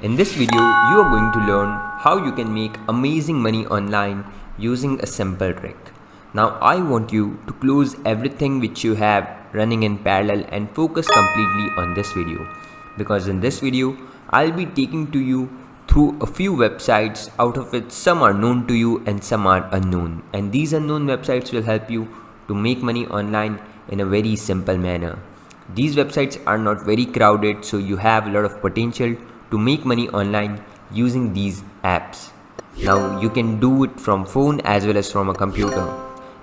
In this video, you are going to learn how you can make amazing money online using a simple trick. Now I want you to close everything which you have running in parallel and focus completely on this video, because in this video I'll be taking to you through a few websites, out of which some are known to you and some are unknown, and these unknown websites will help you to make money online in a very simple manner. These websites are not very crowded, so you have a lot of potential to make money online using these apps. Now you can do it from phone as well as from a computer.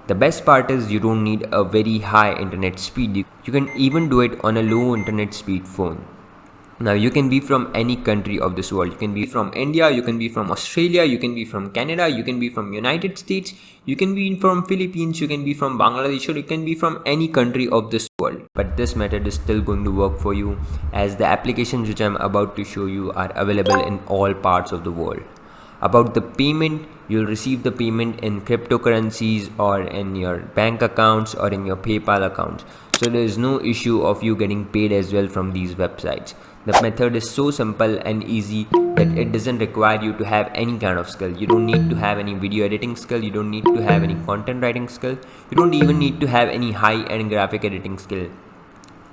The best part is you don't need a very high internet speed. You can even do it on a low internet speed phone. Now you can be from any country of this world. You can be from India, you can be from Australia, you can be from Canada, you can be from United States, you can be from Philippines, you can be from Bangladesh, or you can be from any country of this world. But this method is still going to work for you, as the applications which I'm about to show you are available in all parts of the world. About the payment, you'll receive the payment in cryptocurrencies or in your bank accounts or in your PayPal accounts. So there is no issue of you getting paid as well from these websites. The method is so simple and easy that it doesn't require you to have any kind of skill. You don't need to have any video editing skill. You don't need to have any content writing skill. You don't even need to have any high-end graphic editing skill.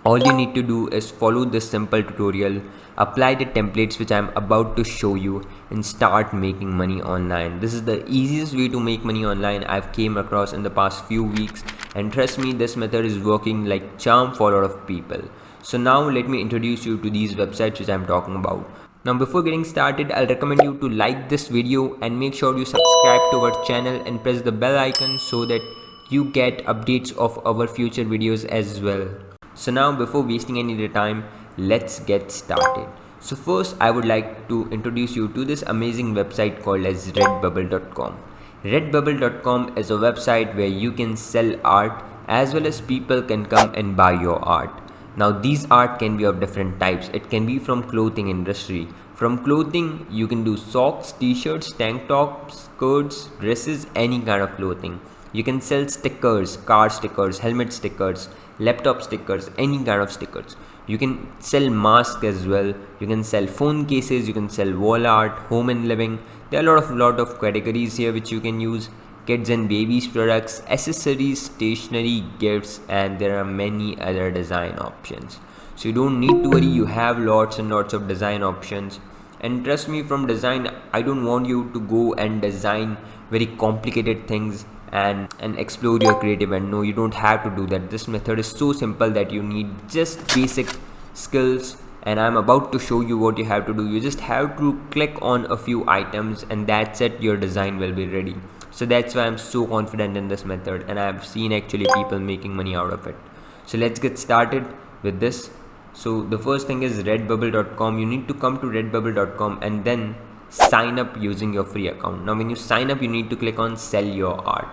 All you need to do is follow this simple tutorial, apply the templates which I am about to show you, and start making money online. This is the easiest way to make money online I've came across in the past few weeks, and trust me, this method is working like charm for a lot of people. So now let me introduce you to these websites which I'm talking about. Now before getting started, I'll recommend you to like this video and make sure you subscribe to our channel and press the bell icon so that you get updates of our future videos as well. So now before wasting any time, let's get started. So first I would like to introduce you to this amazing website called as Redbubble.com. Redbubble.com is a website where you can sell art as well as people can come and buy your art. Now these art can be of different types. It can be from clothing industry. From clothing you can do socks, t-shirts, tank tops, skirts, dresses, any kind of clothing. You can sell stickers, car stickers, helmet stickers, laptop stickers, any kind of stickers. You can sell masks as well. You can sell phone cases, you can sell wall art, home and living. There are a lot of categories here which you can use. Kids and babies products, accessories, stationery, gifts, and there are many other design options. So you don't need to worry, you have lots and lots of design options. And trust me, from design, I don't want you to go and design very complicated things and explore your creative end. No, you don't have to do that. This method is so simple that you need just basic skills, and I'm about to show you what you have to do. You just have to click on a few items and that's it, your design will be ready. So that's why I'm so confident in this method, and I've seen actually people making money out of it. So let's get started with this. So the first thing is redbubble.com. You need to come to redbubble.com and then sign up using your free account. Now when you sign up, you need to click on sell your art.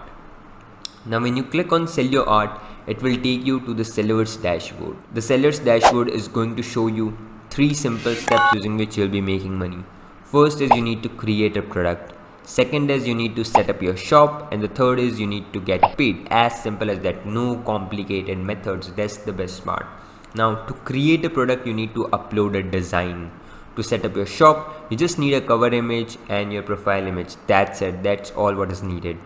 Now when you click on sell your art, it will take you to the seller's dashboard. The seller's dashboard is going to show you 3 simple steps using which you'll be making money. First is you need to create a product. Second is you need to set up your shop, and the third is you need to get paid. As simple as that, no complicated methods. That's the best part. Now to create a product, you need to upload a design. To set up your shop, you just need a cover image and your profile image. That's it. That's all what is needed.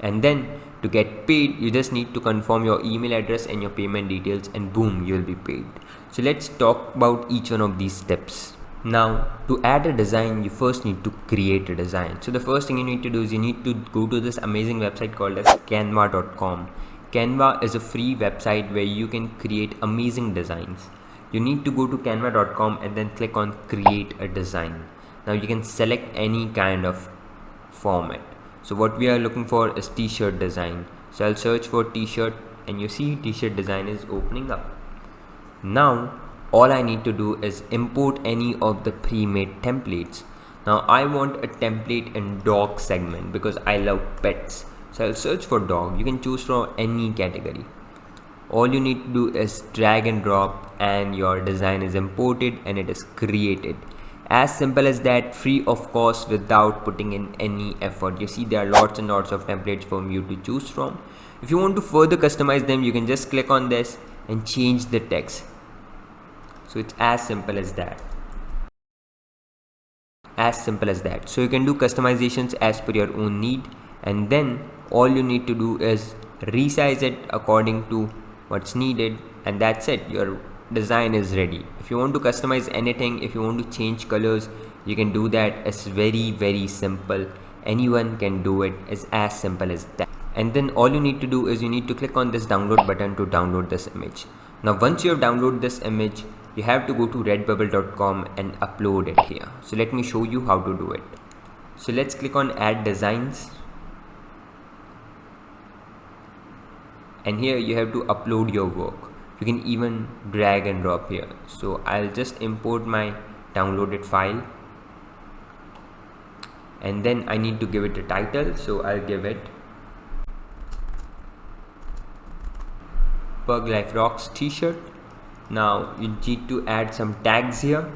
And then to get paid, you just need to confirm your email address and your payment details, and boom, you'll be paid. So let's talk about each one of these steps. Now to add a design, you first need to create a design. So the first thing you need to do is you need to go to this amazing website called as Canva.com. Canva is a free website where you can create amazing designs. You need to go to Canva.com and then click on create a design. Now you can select any kind of format. So what we are looking for is t-shirt design. So I'll search for t-shirt, and you see t-shirt design is opening up. Now all I need to do is import any of the pre-made templates. Now I want a template in dog segment because I love pets. So I'll search for dog. You can choose from any category. All you need to do is drag and drop, and your design is imported and it is created. As simple as that, free of cost, without putting in any effort. You see, there are lots and lots of templates for you to choose from. If you want to further customize them, you can just click on this and change the text. So it's as simple as that. As simple as that. So you can do customizations as per your own need, and then all you need to do is resize it according to what's needed, and that's it. Your design is ready. If you want to customize anything, if you want to change colors, you can do that. It's very simple. Anyone can do it. It's as simple as that. And then all you need to do is you need to click on this download button to download this image. Now once you have downloaded this image, you have to go to redbubble.com and upload it here. So let me show you how to do it. So let's click on add designs, and here you have to upload your work. You can even drag and drop here. So I'll just import my downloaded file, and then I need to give it a title. So I'll give it Pug Life Rocks t-shirt. Now you need to add some tags here.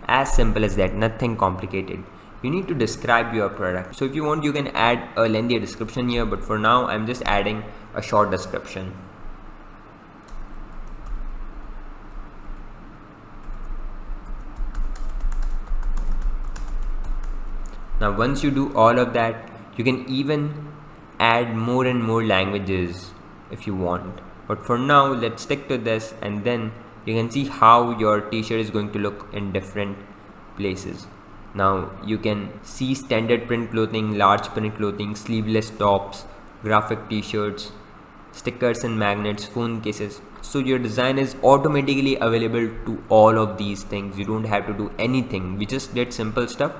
As simple as that, nothing complicated. You need to describe your product. So if you want, you can add a lengthy description here, but for now I'm just adding a short description. Now once you do all of that, you can even add more and more languages if you want, but for now let's stick to this, and then you can see how your t-shirt is going to look in different places. Now you can see standard print clothing, large print clothing, sleeveless tops, graphic t-shirts, stickers and magnets, phone cases. So your design is automatically available to all of these things. You don't have to do anything. We just did simple stuff,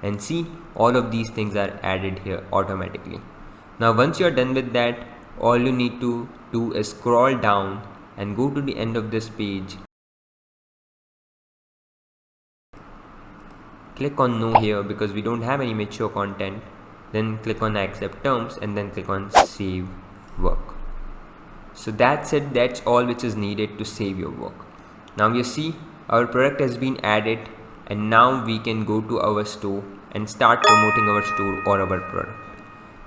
and see, all of these things are added here automatically. Now once you're done with that, all you need to do is scroll down and go to the end of this page. Click on no here because we don't have any mature content. Then click on accept terms, and then click on save work. So that's it. That's all which is needed to save your work. Now you see our product has been added, and now we can go to our store and start promoting our store or our product.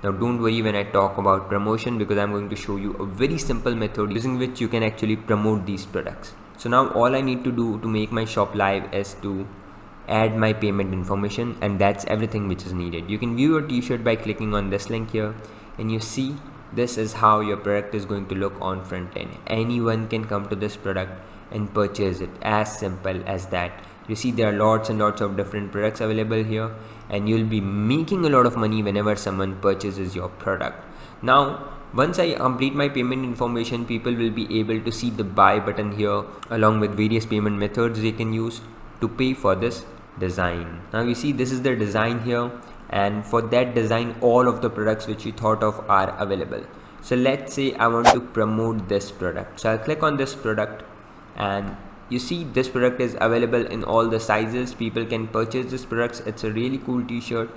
Now don't worry when I talk about promotion, because I'm going to show you a very simple method using which you can actually promote these products. So now all I need to do to make my shop live is to add my payment information, and that's everything which is needed. You can view your t-shirt by clicking on this link here, and you see this is how your product is going to look on front end. Anyone can come to this product and purchase it. As simple as that. You see there are lots and lots of different products available here, and you'll be making a lot of money whenever someone purchases your product. Now once I complete my payment information, people will be able to see the buy button here along with various payment methods they can use to pay for this design. Now you see this is the design here, and for that design all of the products which you thought of are available. So let's say I want to promote this product. So I'll click on this product, and you see this product is available in all the sizes. People can purchase this product. It's a really cool t-shirt.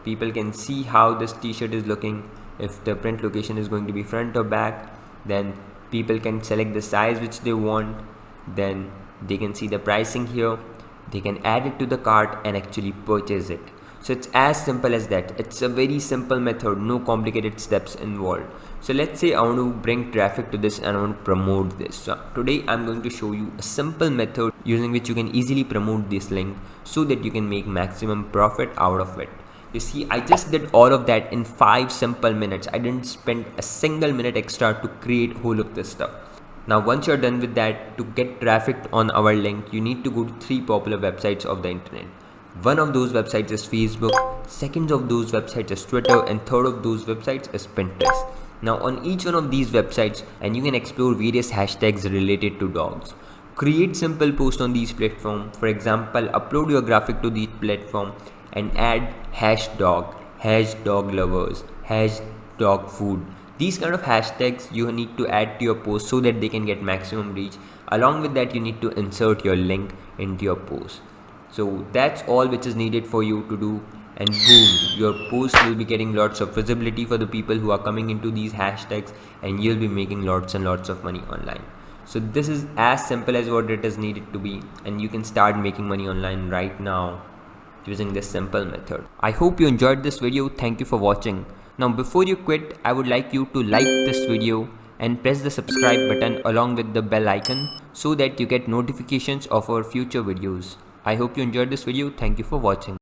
People can see how this t-shirt is looking, if the print location is going to be front or back. Then people can select the size which they want. Then they can see the pricing here. They can add it to the cart and actually purchase it. So it's as simple as that. It's a very simple method, no complicated steps involved. So let's say I want to bring traffic to this and I want to promote this. So today I'm going to show you a simple method using which you can easily promote this link so that you can make maximum profit out of it. You see, I just did all of that in 5 simple minutes. I didn't spend a single minute extra to create whole of this stuff. Now once you're done with that, to get traffic on our link, you need to go to 3 popular websites of the internet. One of those websites is Facebook, second of those websites is Twitter, and third of those websites is Pinterest. Now on each one of these websites, and you can explore various hashtags related to dogs. Create simple posts on these platforms. For example, upload your graphic to the platform and add #dog, #dog lovers, #dog food. These kind of hashtags you need to add to your post so that they can get maximum reach. Along with that, you need to insert your link into your post. So that's all which is needed for you to do, and boom, your post will be getting lots of visibility for the people who are coming into these hashtags, and you'll be making lots and lots of money online. So this is as simple as what it is needed to be, and you can start making money online right now using this simple method. I hope you enjoyed this video. Thank you for watching. Now before you quit, I would like you to like this video and press the subscribe button along with the bell icon so that you get notifications of our future videos. I hope you enjoyed this video. Thank you for watching.